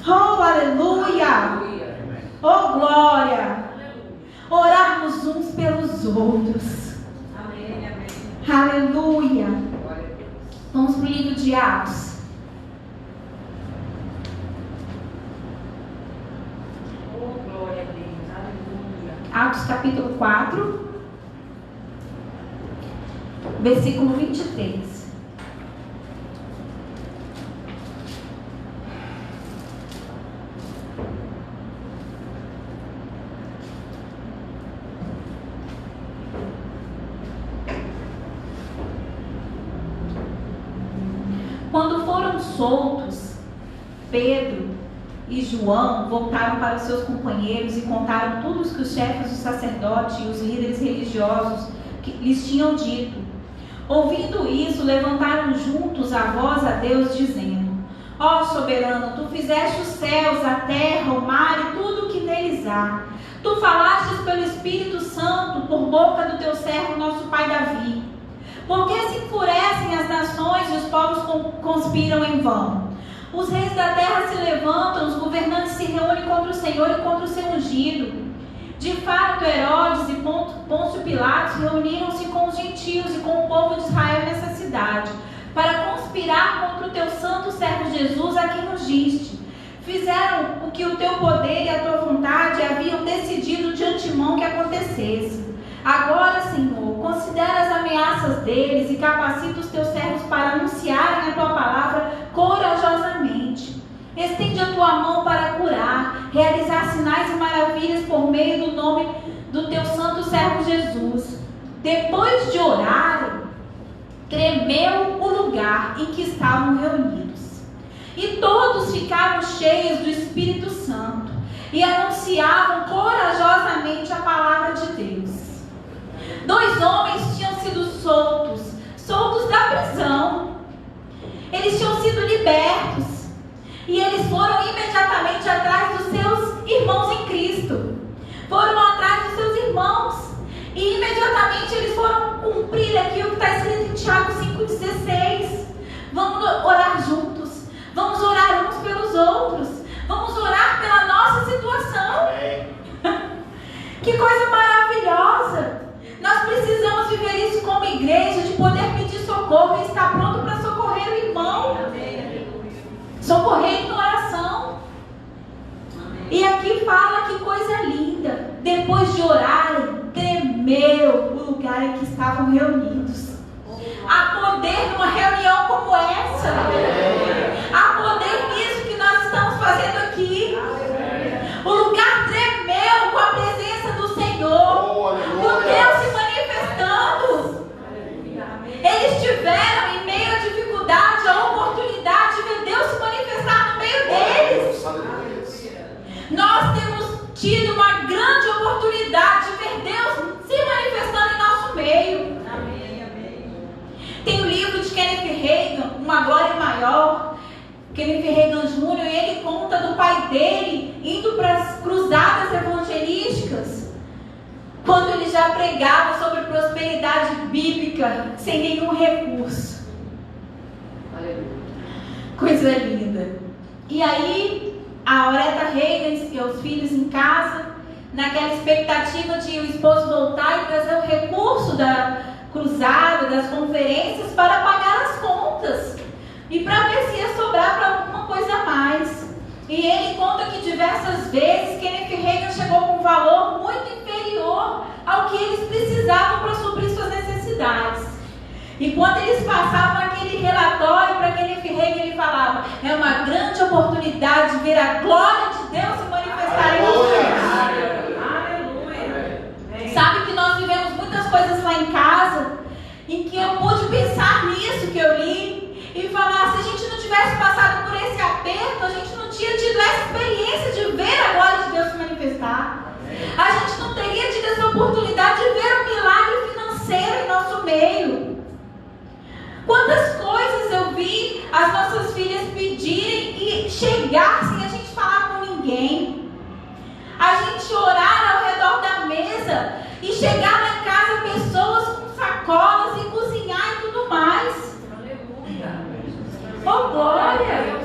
Oh, aleluia! Oh, glória! Orarmos uns pelos outros. Aleluia. Vamos para o livro de Atos. Oh, glória a Deus. Aleluia. Atos capítulo 4, versículo 23. Quando foram soltos, Pedro e João voltaram para os seus companheiros e contaram tudo o que os chefes dos sacerdotes e os líderes religiosos lhes tinham dito. Ouvindo isso, levantaram juntos a voz a Deus, dizendo: Ó soberano, tu fizeste os céus, a terra, o mar e tudo o que neles há. Tu falastes pelo Espírito Santo por boca do teu servo, nosso pai Davi. Por que se enfurecem as nações e os povos conspiram em vão? Os reis da terra se levantam, os governantes se reúnem contra o Senhor e contra o seu ungido. De fato, Herodes e Pilatos reuniram-se com os gentios e com o povo de Israel nessa cidade, para conspirar contra o teu santo servo Jesus, a quem ungiste. Fizeram o que o teu poder e a tua vontade haviam decidido de antemão que acontecesse. Agora, Senhor, considera as ameaças deles e capacita os teus servos para anunciarem a tua palavra corajosamente. Estende a tua mão para curar, realizar sinais e maravilhas por meio do nome do teu santo servo Jesus. Depois de orarem, tremeu o lugar em que estavam reunidos. E todos ficaram cheios do Espírito Santo e anunciavam corajosamente a palavra de Deus. 2 homens tinham sido soltos da prisão. Eles tinham sido libertos. E eles foram imediatamente atrás dos seus irmãos em Cristo. Foram atrás dos seus irmãos. E imediatamente eles foram cumprir aquilo que está escrito em Tiago 5,16. Vamos orar juntos. Vamos orar uns pelos outros. Vamos orar pela nossa situação. Que coisa maravilhosa. Nós precisamos viver isso como igreja, de poder pedir socorro e estar pronto para socorrer o irmão. Socorrer em oração. E aqui fala que coisa linda. Depois de orarem, tremeu o lugar em que estavam reunidos. Há poder numa reunião como essa. Há poder nisso que nós estamos fazendo aqui. O lugar tremeu com a presença do Senhor. O Deus se manifestando. Eles tiveram, em meio à dificuldade, a oportunidade de ver Deus se manifestar no meio deles. Nós temos tido uma grande oportunidade de ver Deus se manifestando em nosso meio. Tem o livro de Kenneth Hagin, Uma Glória Maior. Kenneth Hagin Jr., e ele conta do pai dele indo para as cruzadas evangelísticas, quando ele já pregava sobre prosperidade bíblica sem nenhum recurso. Coisa linda. E aí a Aureta Hagin e seus filhos em casa, naquela expectativa de o esposo voltar e trazer o recurso da cruzada, das conferências, para pagar as contas e para ver se ia sobrar para alguma coisa a mais. E ele conta que diversas vezes Kenneth Hagin chegou com um valor muito inferior ao que eles precisavam para suprir suas necessidades. E quando eles passavam aquele relatório para Kenneth Hagin, ele falava: é uma grande oportunidade de ver a glória de Deus se manifestar em nosso meio. Aleluia. Sabe que nós vivemos muitas coisas lá em casa, em que eu pude pensar nisso que eu li e falar: se a gente não tivesse passado por esse aperto, a gente não tinha tido essa experiência de ver a glória de Deus se manifestar. A gente não teria tido essa oportunidade de ver um milagre financeiro em nosso meio. Quantas coisas eu vi as nossas filhas pedirem e chegar sem a gente falar com ninguém. A gente orar ao redor da mesa e chegar lá em casa pessoas com sacolas e cozinhar e tudo mais. Oh, glória!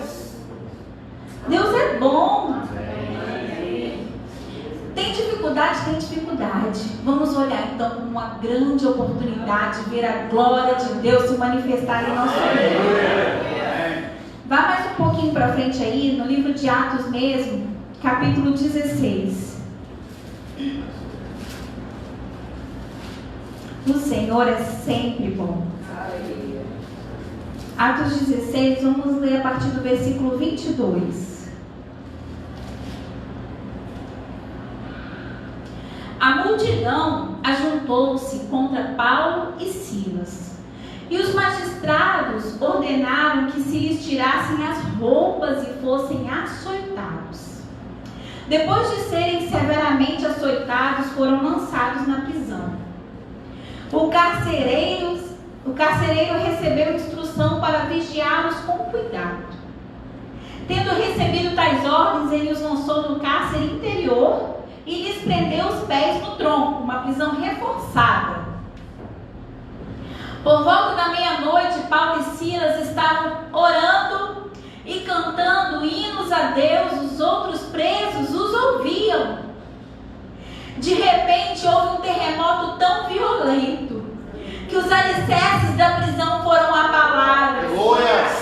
Deus é bom. Tem dificuldade? Tem dificuldade. Vamos olhar então como uma grande oportunidade de ver a glória de Deus se manifestar em nosso meio. Vá mais um pouquinho para frente aí, no livro de Atos mesmo, capítulo 16. O Senhor é sempre bom. Atos 16, vamos ler a partir do versículo 22. A multidão ajuntou-se contra Paulo e Silas, e os magistrados ordenaram que se lhes tirassem as roupas e fossem açoitados. Depois de serem severamente açoitados, foram lançados na prisão. O carcereiro recebeu instrução para vigiá-los com cuidado. Tendo recebido tais ordens, ele os lançou no cárcere interior e lhes prendeu os pés no tronco, uma prisão reforçada. Por volta da meia-noite, Paulo e Silas estavam orando e cantando hinos a Deus. Os outros presos os ouviam. De repente houve um terremoto tão violento que os alicerces da prisão foram abalados.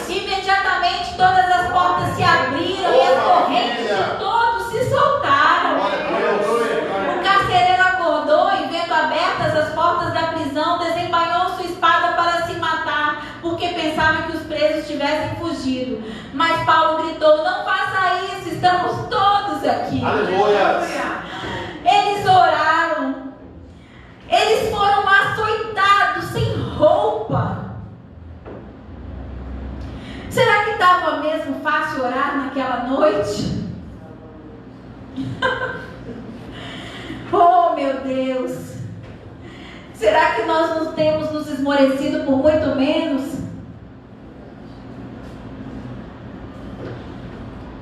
Imediatamente todas as portas se abriram e as correntes de todos se soltaram. O carcereiro acordou e, vendo abertas as portas da prisão, desembainhou sua espada para se matar, porque pensava que os presos tivessem fugido. Mas Paulo gritou: não faça isso, estamos todos aqui. Eles oraram. Eles foram açoitados sem roupa. Será que estava mesmo fácil orar naquela noite? Oh, meu Deus! Será que nós não temos nos esmorecido por muito menos?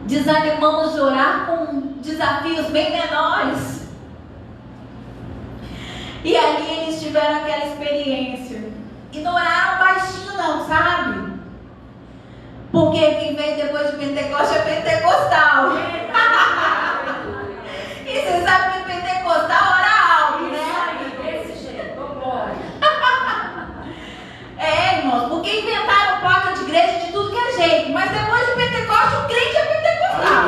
Desanimamos de orar com desafios bem menores. E ali eles tiveram aquela experiência. E não oraram baixinho não, sabe? Porque quem veio depois de Pentecostes é pentecostal. E você sabe que pentecostal ora alto, né? Desse jeito, Irmãos, porque inventaram placa de igreja de tudo que é jeito. Mas depois de Pentecostes, o crente é pentecostal.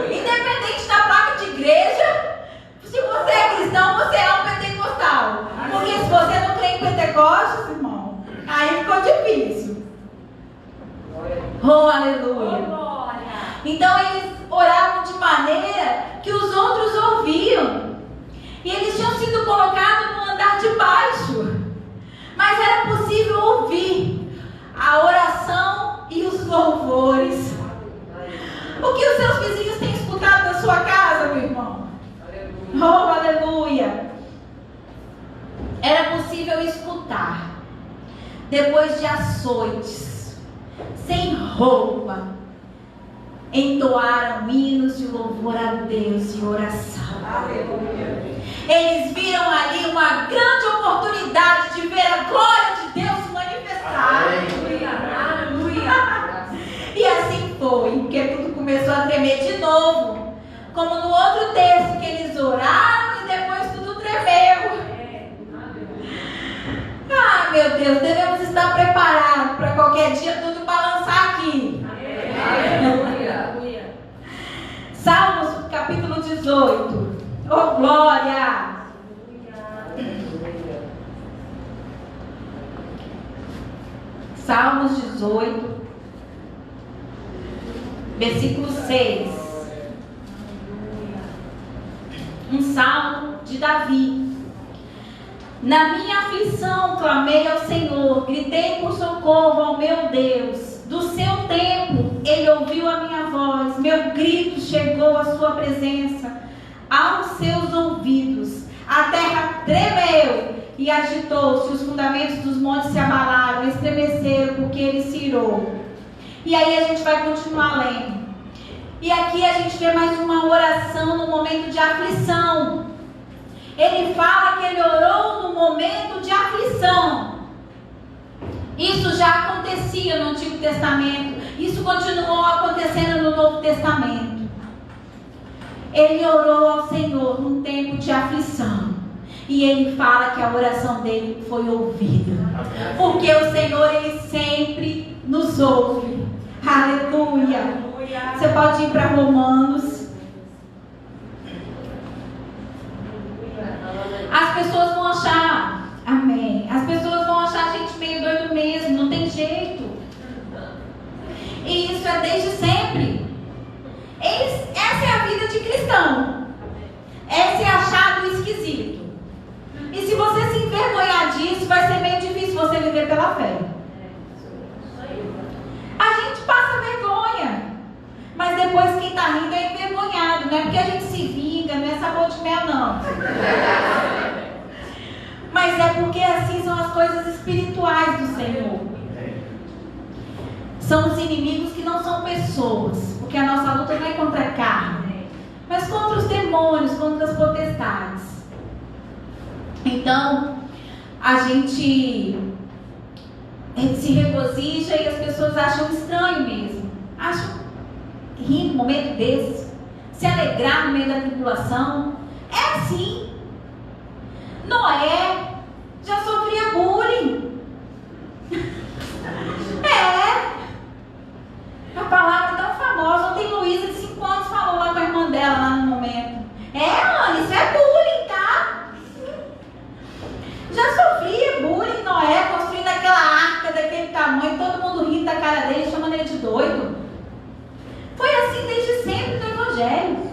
Independente da placa de igreja, se você é cristão, você é um pentecostal. Porque se você não crê em Pentecostes, irmão, aí ficou difícil. Oh, aleluia. Então eles oravam de maneira que os outros ouviam. E eles tinham sido colocados no andar de baixo. Mas era possível ouvir a oração e os louvores. O que os seus vizinhos têm escutado na sua casa, meu irmão? Oh, aleluia! Era possível escutar. Depois de açoites, sem roupa, entoaram hinos de louvor a Deus e oração. Aleluia. Eles viram ali uma grande oportunidade de ver a glória de Deus se manifestar. Aleluia. E assim foi, porque tudo começou a tremer de novo. Como no outro texto, que eles oraram e depois tudo tremeu. Ah, meu Deus, devemos estar preparados para qualquer dia tudo balançar aqui. Aleluia. Salmos capítulo 18. Oh, glória! Salmos 18, versículo 6. Um salmo de Davi. Na minha aflição clamei ao Senhor, gritei por socorro ao meu Deus. Do seu tempo ele ouviu a minha voz, meu grito chegou à sua presença, aos seus ouvidos. A terra tremeu e agitou-se, os fundamentos dos montes se abalaram, estremeceram porque ele se irou. E aí a gente vai continuar lendo. E aqui a gente vê mais uma oração no momento de aflição. Ele fala que ele orou no momento de aflição. Isso já acontecia no Antigo Testamento. Isso continuou acontecendo no Novo Testamento. Ele orou ao Senhor num tempo de aflição. E ele fala que a oração dele foi ouvida. Porque o Senhor, ele sempre nos ouve. Aleluia. Você pode ir para Romanos. As pessoas vão achar, amém, as pessoas vão achar a gente meio doido mesmo, não tem jeito. E isso é desde sempre. Essa é a vida de cristão. Esse é achado esquisito. E se você se envergonhar disso, vai ser meio difícil você viver pela fé. A gente passa vergonha, mas depois quem está rindo é envergonhado. Não é porque a gente se vinga, não é sabor de mel não. Mas é porque assim são as coisas espirituais do Senhor. São os inimigos que não são pessoas, porque a nossa luta não é contra a carne, mas contra os demônios, contra as potestades. Então, a gente se regozija e as pessoas acham estranho mesmo. Acham rir no momento desse, se alegrar no meio da tribulação. É assim. Noé já sofria bullying. A palavra é tão famosa. Ontem Luísa de 5 anos falou lá com a irmã dela lá no momento. Ana, isso é bullying, tá? Já sofria bullying Noé, construindo aquela arca daquele tamanho, todo mundo rindo da cara dele, chamando ele de doido. Foi assim desde sempre no Evangelho.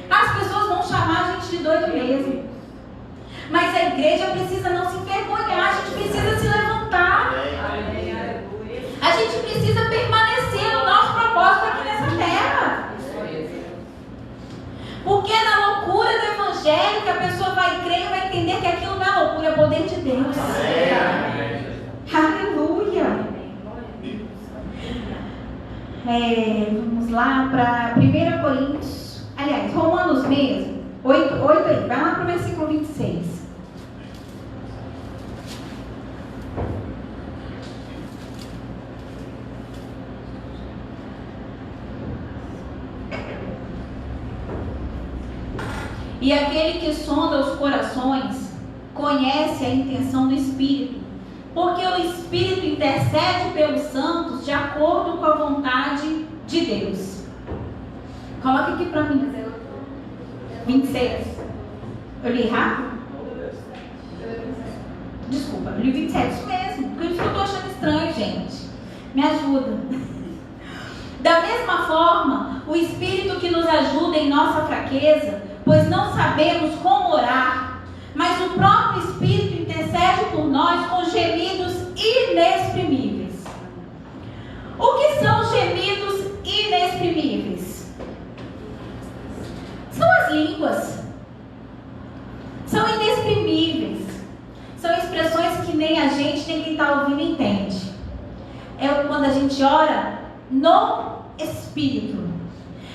As pessoas vão chamar a gente de doido mesmo. Mas a igreja precisa não se envergonhar, a gente precisa se levantar. A gente precisa permanecer no nosso propósito aqui nessa terra. Porque é na loucura do Evangelho que a pessoa vai crer e vai entender que aquilo não é loucura, é poder de Deus. Aleluia. Vamos lá para 1 Coríntios. Aliás, Romanos mesmo. 8 aí. Vai lá para o versículo 26. E aquele que sonda os corações conhece a intenção do Espírito, porque o Espírito intercede pelos santos de acordo com a vontade de Deus. Coloca aqui para mim. 26. Eu li rápido? Desculpa, eu li 27, isso mesmo. Por isso que eu estou achando estranho, gente. Me ajuda. Da mesma forma, o Espírito que nos ajuda em nossa fraqueza, pois não sabemos como orar, mas o próprio Espírito intercede por nós com gemidos inexprimíveis. O que são gemidos inexprimíveis? São as línguas. São inexprimíveis. São expressões que nem a gente, nem quem está ouvindo entende. É quando a gente ora no Espírito.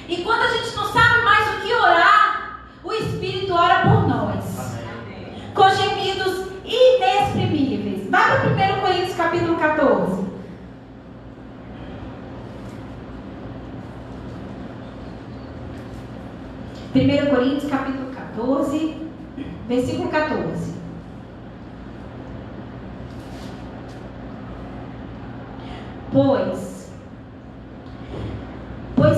E quando a gente não sabe mais o que orar, o Espírito ora por nós. Amém. Com gemidos inexprimíveis. Vai para 1 Coríntios capítulo 14. Primeiro Coríntios capítulo 14, versículo 14. Pois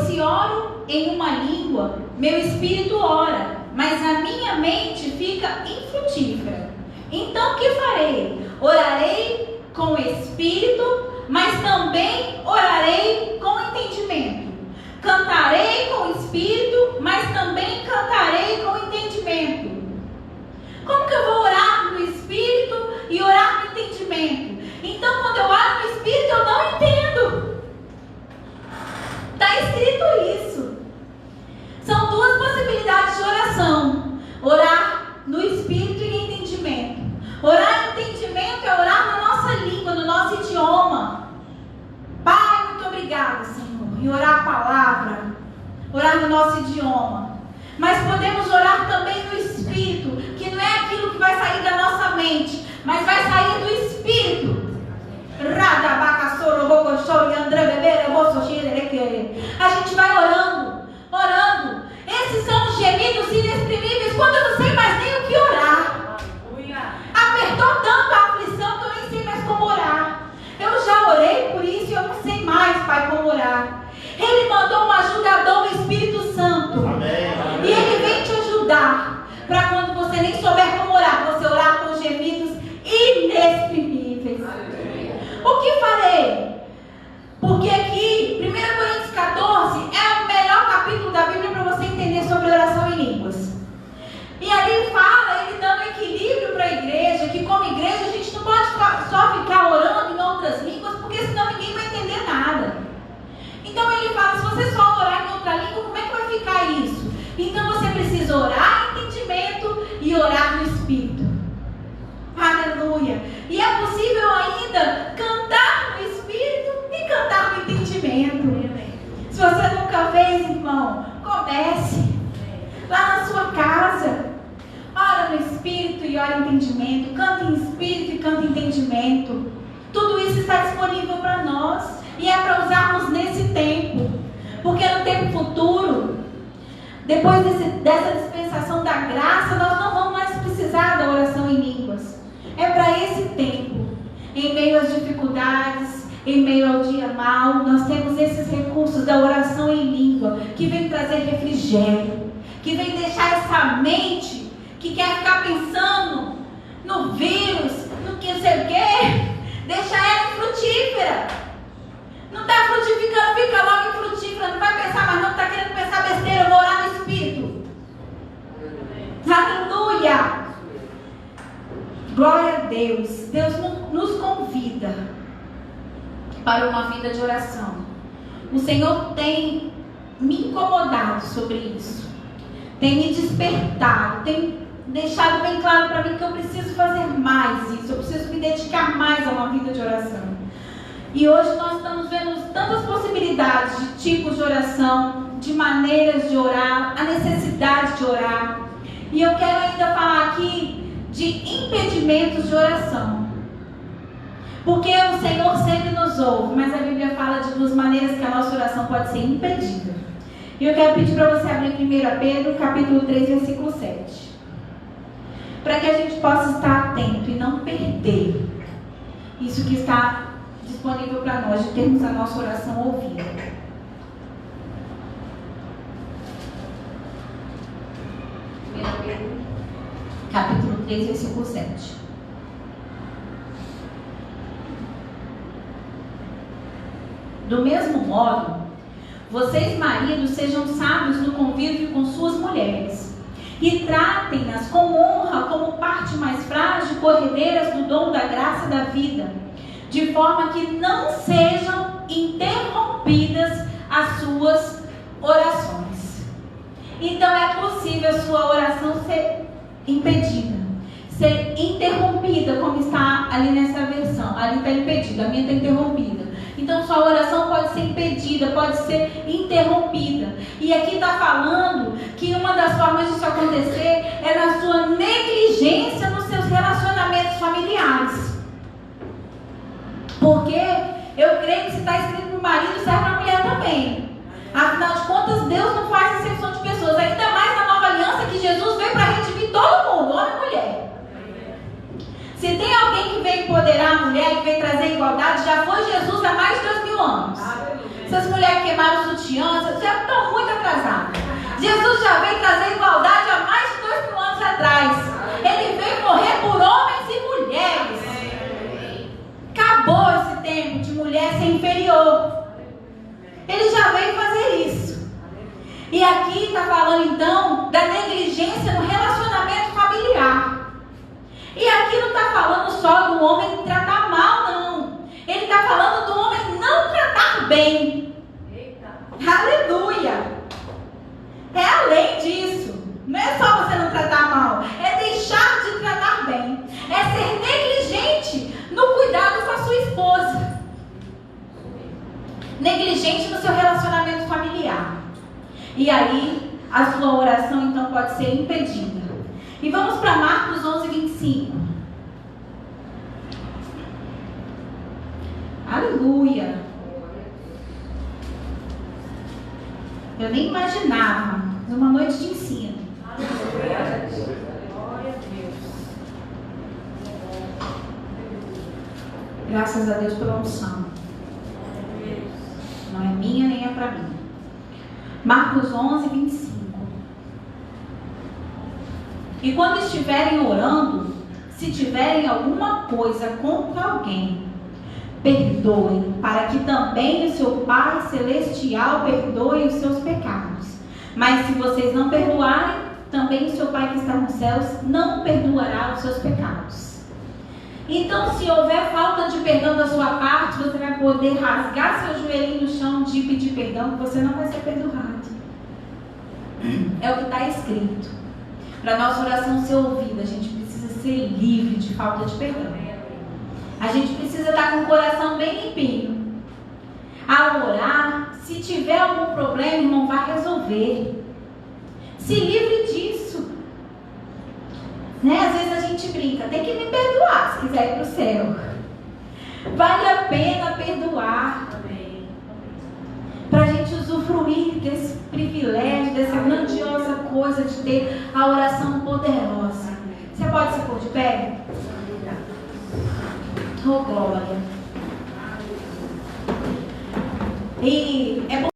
se oro em uma língua, meu espírito ora, mas a minha mente fica infrutífera. Então o que farei? Orarei com o espírito, mas também orarei com entendimento. Cantarei com o espírito, mas também cantarei com entendimento. Como que eu vou orar no espírito e orar no entendimento? Então, quando eu oro no espírito, eu não entendo. Está escrito isso. São duas possibilidades de oração: orar no espírito e em entendimento. Orar em entendimento é orar na nossa língua, no nosso idioma. Pai, muito obrigado, Senhor. E orar a palavra, orar no nosso idioma. Mas podemos orar também no espírito, que não é aquilo que vai sair da nossa mente, mas vai sair do espírito. A gente vai orando, orando. Esses são os gemidos inexprimíveis quando eu não sei mais nem o que orar. Apertou tanto a aflição que eu nem sei mais como orar. Eu já orei por isso e eu não sei mais, Pai, como orar. Ele mandou um ajudador, o Espírito Santo. Amém. E ele vem te ajudar para quando você nem souber como orar, você orar com gemidos inexprimíveis. O que farei? Porque aqui, 1 Coríntios 14 é o melhor capítulo da Bíblia para você entender sobre oração em línguas. E ali fala, ele dando equilíbrio para a igreja, que como igreja a gente não pode só ficar orando em outras línguas, porque senão ninguém vai entender nada. Então ele fala, se você só orar em outra língua, como é que vai ficar isso? Então você precisa orar em entendimento e orar no Espírito. Aleluia! E é possível ainda cantar no Espírito e cantar no entendimento. Se você nunca fez, irmão, comece lá na sua casa. Ora no Espírito e ora em entendimento. Canta em Espírito e canta em entendimento. Tudo isso está disponível para nós. E é para usarmos nesse tempo. Porque no tempo futuro, Depois dessa dispensação da graça, nós não vamos mais precisar da oração em línguas. É para esse tempo, em meio às dificuldades, em meio ao dia mau, nós temos esses recursos da oração em língua, que vem trazer refrigério, que vem deixar essa mente que quer ficar pensando no vírus, no que sei o quê, deixa ela frutífera. Não está frutificando, fica logo em frutífera, não vai pensar mais não, está querendo pensar besteira, eu vou orar no Espírito. Aleluia! Glória a Deus. Deus nos convida para uma vida de oração. O Senhor tem me incomodado sobre isso, tem me despertado, tem deixado bem claro para mim que eu preciso fazer mais isso, eu preciso me dedicar mais a uma vida de oração. E hoje nós estamos vendo tantas possibilidades de tipos de oração, de maneiras de orar, a necessidade de orar. E eu quero ainda falar aqui de impedimentos de oração. Porque o Senhor sempre nos ouve, mas a Bíblia fala de duas maneiras que a nossa oração pode ser impedida. E eu quero pedir para você abrir 1 Pedro, capítulo 3, versículo 7. Para que a gente possa estar atento e não perder isso que está disponível para nós, de termos a nossa oração ouvida. Capítulo 3, versículo 7. Do mesmo modo, vocês maridos sejam sábios no convívio com suas mulheres e tratem-nas com honra como parte mais frágil, corredeiras do dom da graça da vida, de forma que não sejam interrompidas as suas orações. Então é possível a sua oração ser impedida, ser interrompida, como está ali nessa versão. Ali está impedida, a minha está interrompida. Então sua oração pode ser impedida, pode ser interrompida. E aqui está falando que uma das formas disso acontecer é na sua negligência nos seus relacionamentos familiares. Porque eu creio que se está escrito para o marido, serve para a mulher também. Afinal de contas, Deus não faz exceção de pessoas. Ainda mais na nova aliança, que Jesus veio para redimir todo mundo, homem e mulher. Se tem alguém que veio empoderar a mulher, que veio trazer igualdade, já foi Jesus há mais de 2000 anos. Essas mulheres queimaram o sutiã, já estão muito atrasadas. Jesus já veio trazer igualdade há mais de 2000 anos atrás. Ele veio morrer por homens e mulheres. Acabou esse tempo de mulher ser inferior. Ele já veio fazer isso. E aqui está falando então da negligência no relacionamento familiar. E aqui não está falando só do homem tratar mal, não. Ele está falando do homem não tratar bem. Eita. Aleluia. É além disso. Não é só você não tratar mal, é deixar de tratar bem. É ser negligente no cuidado com a sua esposa. Negligente no seu relacionamento familiar. E aí, a sua oração então pode ser impedida. E vamos para Marcos 11, 25. Aleluia. Eu nem imaginava. Uma noite de ensino. Graças a Deus pela unção. Não é minha nem é para mim. Marcos 11, 25. E quando estiverem orando, se tiverem alguma coisa contra alguém, perdoem, para que também o seu Pai Celestial perdoe os seus pecados. Mas se vocês não perdoarem, também o seu Pai que está nos céus não perdoará os seus pecados. Então, se houver falta de perdão da sua parte, você vai poder rasgar seu joelhinho no chão de pedir perdão, que você não vai ser perdoado. É o que está escrito. Para a nossa oração ser ouvida, a gente precisa ser livre de falta de perdão. A gente precisa estar com o coração bem limpinho. Ao orar, se tiver algum problema, irmão, vai resolver. Se livre disso. Né? Às vezes a gente brinca, tem que me perdoar se quiser ir para o céu. Vale a pena perdoar. Para a gente usufruir desse privilégio, dessa grandiosa ter a oração poderosa. Você pode se pôr de pé? Oh, glória. E é bom